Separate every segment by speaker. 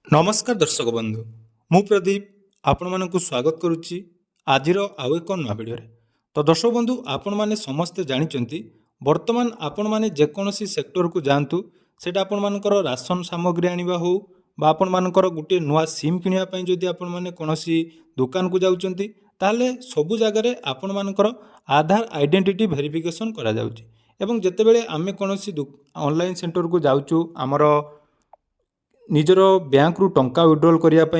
Speaker 1: नमस्कार दर्शक बंधु मु प्रदीप आपण मानक स्वागत करुच्ची आज आउ एक नुआ भिडियो तो दर्शक बंधु आपण मैंने समस्ते जानते वर्तमान आपण मैंने जेकोसी सेक्टर को जातु से आपण मानकर राशन सामग्री आने हो आपण मानकर गोटे नुआ सिम किणापी जदि आपण मैंने कौन दुकान को जाऊँच ताले सबु जगार आपण मानकर आधार आइडेंटिटी वेरिफिकेशन करा जाउची एवं जेतेबेले आमे कोनोसी ऑनलाइन सेंटर को जाउचु आमर निजर बैंक रु टंका विड्रॉल करने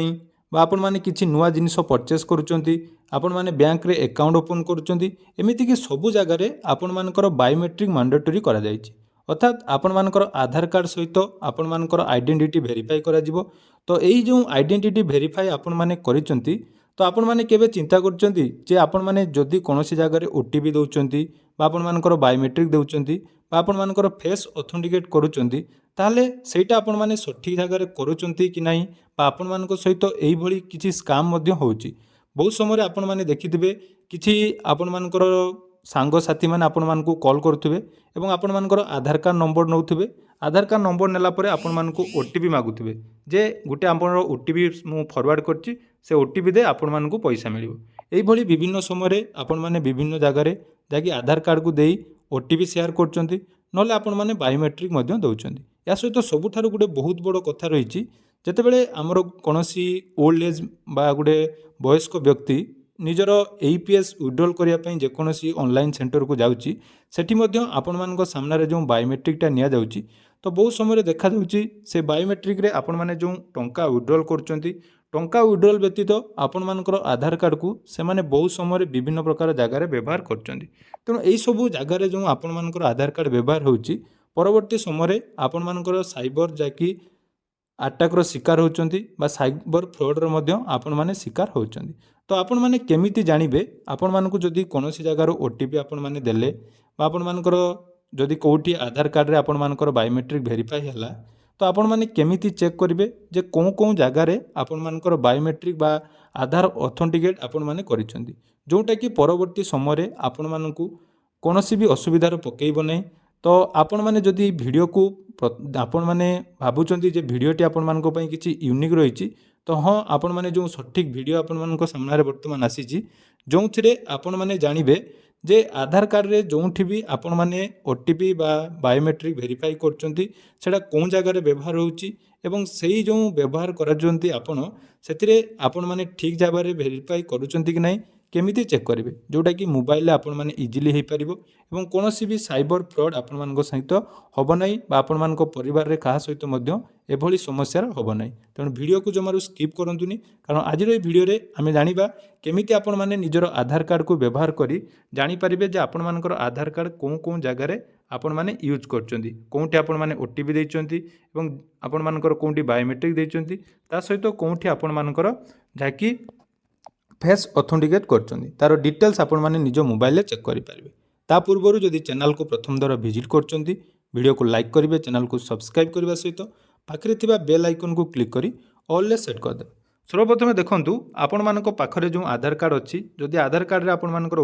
Speaker 1: आपण मैंने किसी नुआ जिनिस परचेस करुँच आपण मैंने बैंक रे अकाउंट ओपन करुँच सबु जगार आपण मानकर बायोमेट्रिक मैंडेटरी करा जायछि अर्थात आपण मानकर आधार कार्ड सहित आपण मानकर आइडेंटिटी वेरीफाई करा जिवो। तो यही जो आइडेंटिटी वेरीफाई आपण माने करिसंती तो आपण माने केबे चिंता करचंती जे आपण माने जदि कोनोसी जगार ओटीपी दउचंती बा आपण मानकर बायोमेट्रिक दउचंती बा आपण मानकर फेस ऑथेंटिकेट करूचंती ताले सेटा आपण माने सठिक जगार करूचंती कि नाही बा आपण मानक सहित एही भली किछि स्कैम मध्य होउची। बहुत समय आपण माने देखिथिबे किछि आपण मानकर सांग साथी मैंने आपण मानकु कॉल करुथिबे एवं आपण मानकर आधार कार्ड नंबर नौथिबे आधार कार्ड नंबर नेला परे आपण मानकु ओटीपी मागुथिबे जे गुटे आपण ओटीपी मु फॉरवर्ड करछि से ओटीपी दे आपण मानकु पैसा मिलिबो। एही भली विभिन्न समय रे आपण माने विभिन्न जगार जाकि आधार कार्ड को देई ओटीपी शेयर करचंती नले आपण माने बायोमेट्रिक मध्य दउचंती। या सहित सबुठारु गुटे बहुत बड़ कथा रहिछि जेतेबेले हमर कोनोसी ओल्ड एज बा गुटे वयस्क व्यक्ति निजर एपीएस विड्रॉल करने जेकोसी ऑनलाइन सेंटर को जाऊँगी सेठी मध्य आपण मानक सामने जो बायोमेट्रिकटा निया जाउची तो बहुत समय देखा जाउची से बायोमेट्रिक रे आपण माने जो टंका विड्रॉल करचंती टंका विड्रॉल व्यतीत आपण मानकर आधार कार्ड को से माने बहुत समय विभिन्न प्रकार जगार व्यवहार करचंती। तेणु यही सबू जगार जो आपण मानकर आधार कार्ड व्यवहार होउची परवर्ती समय आपण मानकर साइबर जाकि आटाकर शिकार होचंती बा साइबर फ्रॉडर मध्य आपण माने शिकार होचंती। तो आपण माने केमिति जानिबे आपण मानकु जदि कोनोसी जगार ओटीपी आपण माने देले बा आपण मानकर जदि कोठी आधार कार्ड रे आपण मानकर बायोमेट्रिक वेरीफाई हैला तो आपण माने केमिति चेक करिवे जे कोन जगार आपण मानकर बायोमेट्रिक बा आधार ऑथेंटिकेट आपण माने करिसंती जोटा कि परवर्ती समय आपण मानकु कोनोसी भी असुविधार पकेइबो नै। तो आपण माने जदि वीडियो को आपण माने भाबुचंती जे वीडियोटी आपण मानको पई किछि यूनिक रहिछि तो हाँ आपण माने जो सठिक वीडियो आपण मानको सामने वर्तमान आसी जो थिरे आपण माने जानिबे जे आधार कार्ड रे जोंठी भी आपण माने ओटीपी बा बायोमेट्रिक वेरीफाई करचंती सेटा कोन जगार व्यवहार होउची एवं सेही जो व्यवहार करजंती आपण सेतिरे आपण माने ठीक जगार वेरीफाई करूचंती कि नाही केमिति चेक करेंगे जोटा कि मोबाइल आपण माने इजिली हो पार एवं कौन भी साइबर फ्रॉड आपण मान सहित हम ना आपण मान परिवार रे कहा सहित एभली समस्या हम ना। तेणु वीडियो को जमारू स्किप करंतुनी कारण आज ये वीडियो रे आमे जानिबा केमिति आपण माने निजर आधार कार्ड को व्यवहार करी जानि परिबे जे आपण मानकर आधार कार्ड कोन जगार आपण माने यूज करचंती कोंठी आपण माने ओटीपी देइचंती एवं आपण मानकर कोंठी बायोमेट्रिक देइचंती ता सहित कोंठी आपण मानकर जाकि फेस ऑथेंटिकेट करचंती तार डिटेल्स आपण माने निज मोबाइल चेक करि पारिबे। ता पूर्वरु जदि चैनल को प्रथम दर विजिट करचंती वीडियो को लाइक करिवे चैनल को सब्सक्राइब करबा सहित पाखरे थिबा बेल आइकन को क्लिक करी ऑल ले सेट कर दे। सर्वप्रथम देखंतु आपण मानको पाखरे जो आधार कार्ड अछि जदि आधार कार्ड रे आपण मानकर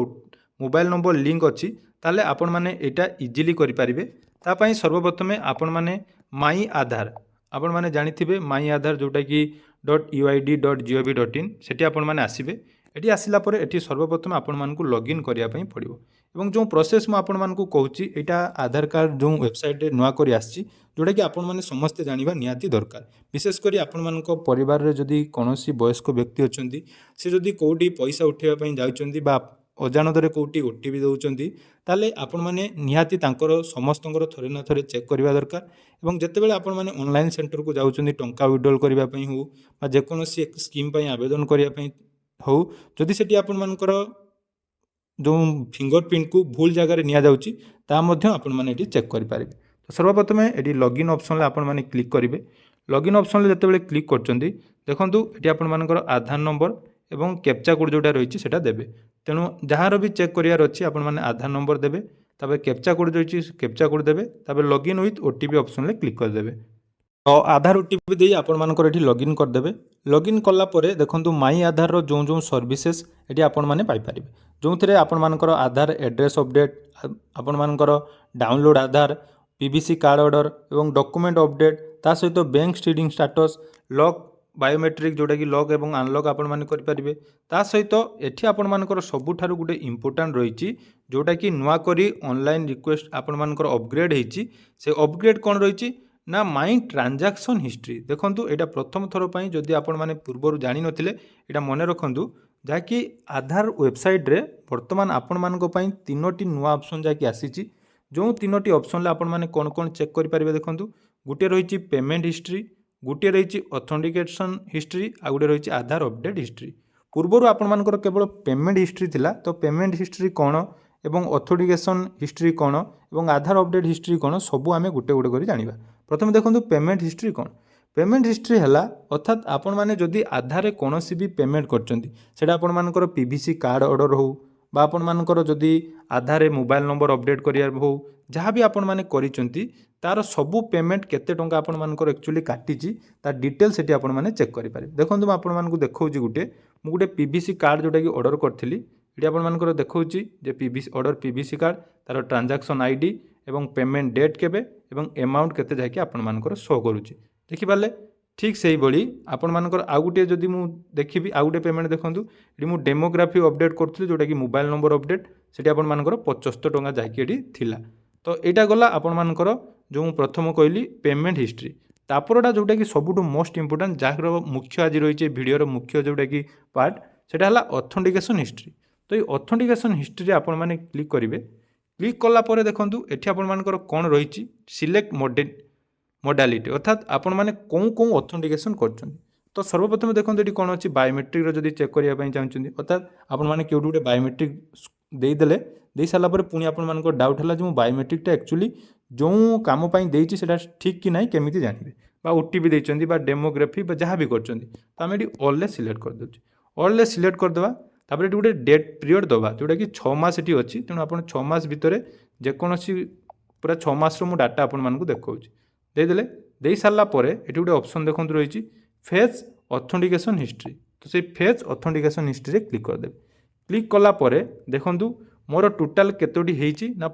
Speaker 1: मोबाइल नंबर लिंक अछि ताले आपण माने एटा इजीली करि पारिबे। ता पई सर्वप्रथम आपण माने माई आधार आपण माने जानिथिबे माई आधार जोटा कि .uid.gov.in सेठी आपण माने आसीबे एटी आसिला परे एटी सर्वप्रथम आपण मानकु लॉगिन करिया पई पड़िबो एवं जो प्रोसेस मु आपण मानकु कहूची एटा आधार कार्ड जो वेबसाइट रे नुआ करी आछि जोटा कि आपण माने समस्त जानिबा नियाती दरकार विशेष करी आपण मानको परिवार रे जदी कोनोसी वयस्क व्यक्ति अछंती से जदी कोठी पैसा उठेबा पई जाउचंती बा अजाणतरे कोठी ओटीपी दउचंती ताले आपण माने निहाती तांकर समस्तंकर थरे न थरे चेक करबा दरकार एवं जेतेबेले आपण माने ऑनलाइन सेंटर को जाउचंती टंका विड्रॉल करबा पई हो बा जे कोनोसी एक स्कीम पई आवेदन करबा पई हो जदि सेठी आपण मानकर जो फिंगरप्रिंट को भूल जगह रे निया जाउची ता मध्य आपण माने एटी चेक करि पारिबे। तो सर्वप्रथम एटी लॉगिन ऑप्शन ले आपण माने क्लिक करिवे लॉगिन ऑप्शन ले जेतेबेले क्लिक करचंती देखंतु एटी आपण मानकर आधार नंबर एवं कैप्चा कोड जोटा रहिछि सेटा देबे। तेणु जहाँ भी चेक करियार अछि आपण माने आधार नंबर देबे ताबे कैप्चा कोड रहिछि कैप्चा कोड देबे ताबे लॉगिन विथ ओटीपी ऑप्शन ले क्लिक कर देबे। तो आधार ओटीपी दे आपण मानकर एठी लॉगिन कर देबे। लॉगिन कला परे देखंतु माई आधार रो जो जो सर्विसेस एठी आपण माने पाई परिबे जो थिरे आपण मानकर आधार एड्रेस अपडेट आपण मानकर डाउनलोड आधार पीवीसी कार्ड ऑर्डर एवं डॉक्यूमेंट अपडेट ता सहित बैंक स्टेटिंग स्टेटस लॉक बायोमेट्रिक जोटा कि लॉक एवं अनलॉक आपण माने करि परिबे। ता सहित एठी आपण मानकर सबुठारु गुटे इंपोर्टेंट रहिछि जोटा कि नुआ करी ऑनलाइन रिक्वेस्ट आपण मानकर अपग्रेड हेछि। से अपग्रेड कोन रहिछि ना माई ट्रांजैक्शन हिस्ट्री। देखंतु एटा प्रथम थरो पई जदि आपण माने पूर्वरु जानि नथिले एटा मने रखंतु जाकि आधार वेबसाइट रे वर्तमान आपण मानको पई तीनोटी नुआ ऑप्शन जाकि आसीछि। जो तीनोटी ऑप्शन ले आपण माने कोन कोन चेक करि परिबे देखंतु गुटे रहिछि पेमेंट हिस्ट्री, गुटे रहिछि ऑथेंटिकेशन हिस्ट्री आ गुटे रहिछि आधार अपडेट हिस्ट्री। पूर्वरु आपण मानकर केवल पेमेंट हिस्ट्री थिला तो पेमेंट हिस्ट्री कोन एवं ऑथेंटिकेशन हिस्ट्री कोन एवं आधार अपडेट हिस्ट्री कोन सबु आमे गुटे गुटे करि जानिबा। प्रथम देखंतु पेमेंट हिस्ट्री कोन। पेमेंट हिस्ट्री हैला अर्थात आपण माने जदि आधार कोनोसी भी पेमेंट करचंती सेटा आपण मानकर पीवीसी कार्ड ऑर्डर हो बा आपण मानकर जदि आधार मोबाइल नंबर अपडेट करिया हो जहाँ भी आपण माने करिचंती तार सबु पेमेंट केते टंका आपण मानकर एक्चुअली काटिची ता डिटेल सेठी आपण माने चेक करि पारे। देखंतु आपण मानकु देखौची गुटे मु गुटे पीवीसी कार्ड जोटा कि ऑर्डर करथिली एटी आपण मानकर देखौची जे पीवीसी ऑर्डर पीवीसी कार्ड तार ट्रांजैक्शन आईडी एवं पेमेंट डेट केबे एवं अमाउंट केते जाकि आपण मानकर शो करूची देखि पाले। ठीक से बड़ी आपण मानकर आउ गुटे जदि मु देखिबी आउ गुटे पेमेंट देखंतु एटी मु डेमोग्राफी अपडेट करथली जोटा कि मोबाइल नंबर अपडेट सेटी आपण मानकर 75 टंका जाकि एटी थिला। तो एटा गला आपण मानकर जो प्रथम कहली पेमेंट हिस्ट्री। तापरटा जोटा कि सबुठु मोस्ट इंपोर्टेंट जार मुख्य आज रही भिडियोर मुख्य जोटा कि पार्ट सेटा हला ऑथेंटिकेशन हिस्ट्री। तो ये ऑथेंटिकेशन हिस्ट्री आपण माने क्लिक करेंगे। क्लिक कला परे देखंतु एठी आपण मानकर कोन रही सिलेक्ट मोडालिटी अर्थात आपण माने कौन कौन ऑथेंटिकेशन करछन। तो सर्वप्रथम देखंतु एठी कोन अछि बायोमेट्रिक रो जदि चेक करिया पई चाहछन अर्थात आपण माने केउडी गुटे बायोमेट्रिक देई देले देई साला परे पुनी आपण मानको डाउट हला जे मु बायोमेट्रिक टा एक्चुअली जो काम पाई देइछि सेटा ठीक कि नाही केमिति जानिबे बा ओटीपी देइछंती बा डेमोग्राफी बा जहाँ भी करछंती तो आम एठी ऑल ले सिलेक्ट कर दोछि। ऑल ले सिलेक्ट कर देबा तापर एठी गुटे डेट पीरियड दबा जोटा कि 6 मास एठी अछि तेनु आपण 6 मास भितरे जे कोनोसी पूरा 6 मास रो मु डाटा आपण मानको देखौछि दे देले देई साला परे एठी गुटे ऑप्शन देखंतु रहिछि फेज ऑथेंटिकेशन हिस्ट्री। तो से फेज ऑथेंटिकेशन हिस्ट्री रे क्लिक कर देबे। क्लिक कला परे देखंतु मोर टोटल केतोटी हेइछि ना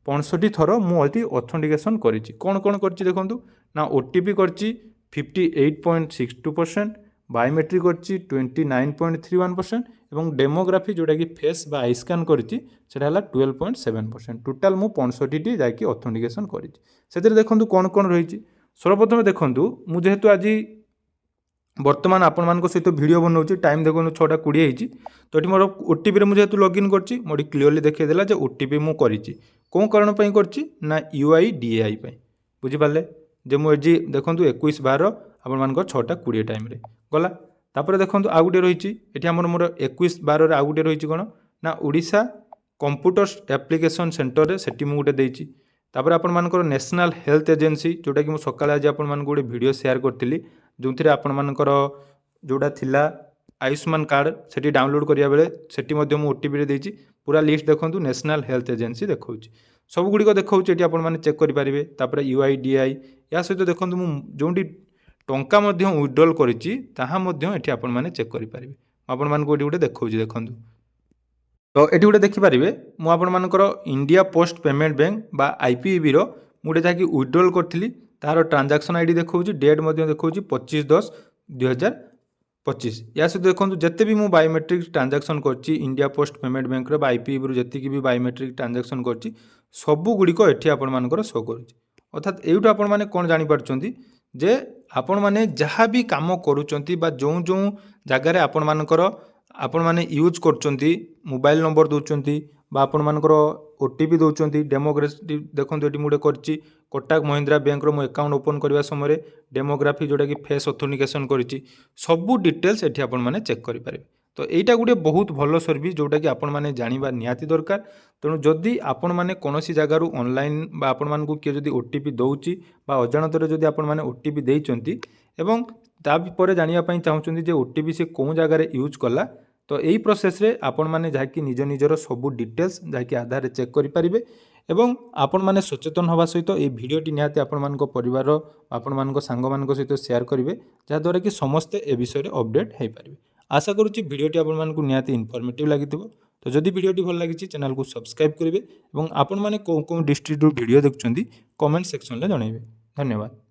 Speaker 1: 65 थर मुझे ऑथेंटिकेशन करिछि। कोन कोन करछि देखंतु ना ओटीपी करछि 58.62%, बायोमेट्रिक करछि 29.31% एवं डेमोग्राफी जोटा कि फेस बा आई स्कैन करछि सेटा हला 12.7%। टोटल मु 65 जाकि ऑथेंटिकेशन करिछि। सेतिर देखंतु कोन कोन रहिछि। सर्वप्रथम देखंतु मु जेहेतु आज वर्तमान आपण मानको सहित वीडियो बनौछि टाइम देखो 6:20 हेछि तो एठी मोर ओटीपी रे मु जेहेतु लॉगिन करछि मोडी क्लियरली देखै देला जे ओटीपी मु करिछि कोन कारण पई करछि ना यूआईडीएआई पई बुझि पाले जे मु एजी देखंतु 21/12 आपण मानको 6:20 टाइम रे गला। तापर देखंतु आ गुटे रहिछि एठी हमर मोर 21/12 रे आ गुटे रहिछि कोन ना ओडिशा कंप्यूटर एप्लिकेशन सेंटर रे सेठी मु गुटे देइछि। तापर आपण मानकर नेशनल हेल्थ एजेंसी जोटा कि मु सकाळे आज आपण मानको गुटे वीडियो शेयर करथिली जोंथिरे आपण मानकर जोटा थिला आयुष्मान कार्ड सेठी डाउनलोड करिया बेले सेठी मध्य मु ओटीपी रे देइछि पूरा लिस्ट देखंतु नेशनल हेल्थ एजेंसी देखौछि सब गुडी को देखौछि एठी आपण माने चेक करि परिबे। तापर यूआईडीआई या सहित देखंतु मु जोंडी टंका मध्य विथड्रॉल करिछि ताहा मध्य एठी आपण माने चेक करि परिबे। आपण मानको एठी गुटे देखौछि देखंतु तो एठी गुटे देखि परिबे मु आपण मानकर इंडिया पोस्ट पेमेंट बैंक बा आईपीबी रो मुटे जाकि विथड्रॉल करथिली तार ट्रांजैक्शन आईडी देखौछि डेट मध्य देखौछि 25/10/2025। या सहित देखंतु जत्ते भी मु बायोमेट्रिक ट्रांजैक्शन करछि इंडिया पोस्ट पेमेंट बैंक रो बा आईपीबी रो जत्ते कि भी बायोमेट्रिक ट्रांजैक्शन करछि सबु गुडी को एठी आपण मानकर शो करूछि। अर्थात एउटा आपण माने कोन जानि पारछंती जे आपण माने जहाँ भी काम करूचंती बा जो जो जगह रे आपण मानकर आपण माने यूज करचंती मोबाइल नंबर दउचंती बा आपण मानकर ओटीपी दउचंती डेमोग्राफी देखंतु एटी मुडे करछि कोटक महिंद्रा बैंक रो मो अकाउंट ओपन करबा समय रे डेमोग्राफी जोटा कि फेस ऑथेंटिकेशन करछि सबु डिटेल्स एठी आपण माने चेक करि पारे। तो एटा गुटे बहुत भलो सर्विस जोटा कि आपण माने जानिबा निहाती दरकार। तेणु जदि आपण माने कोनोसी जगार ऑनलाइन बा आपण मानकु के जदि ओटीपी दउछि बा अजाणतरे जदि आपण माने ओटीपी देइचंती एवं ता परे जानिया पई चाहउचंती जे ओटीपी से कोन जगार यूज कला तो यही प्रोसेस रे आपण माने जाकि निज निजर सबु डिटेल्स जाकि आधार रे चेक करि परिबे एवं आपण माने सचेतन हवा सहित ए भिडियोटी निहाती आपण मानको परिवार आपण मानको सांग मानको सहित शेयर करिवे जा द्वारा कि समस्त ए विषय रे अपडेट हे परिबे। आशा करूची भिडियोटी आपण मानको निहाती इनफॉर्मेटिव लागिथिबो। तो जदि भिडियोटी भल लागिछि चैनल को सब्सक्राइब करिवे एवं आपण माने को डिस्ट्रिक्ट वीडियो देखुचंदी कमेंट सेक्शन रे जणाइबे। धन्यवाद।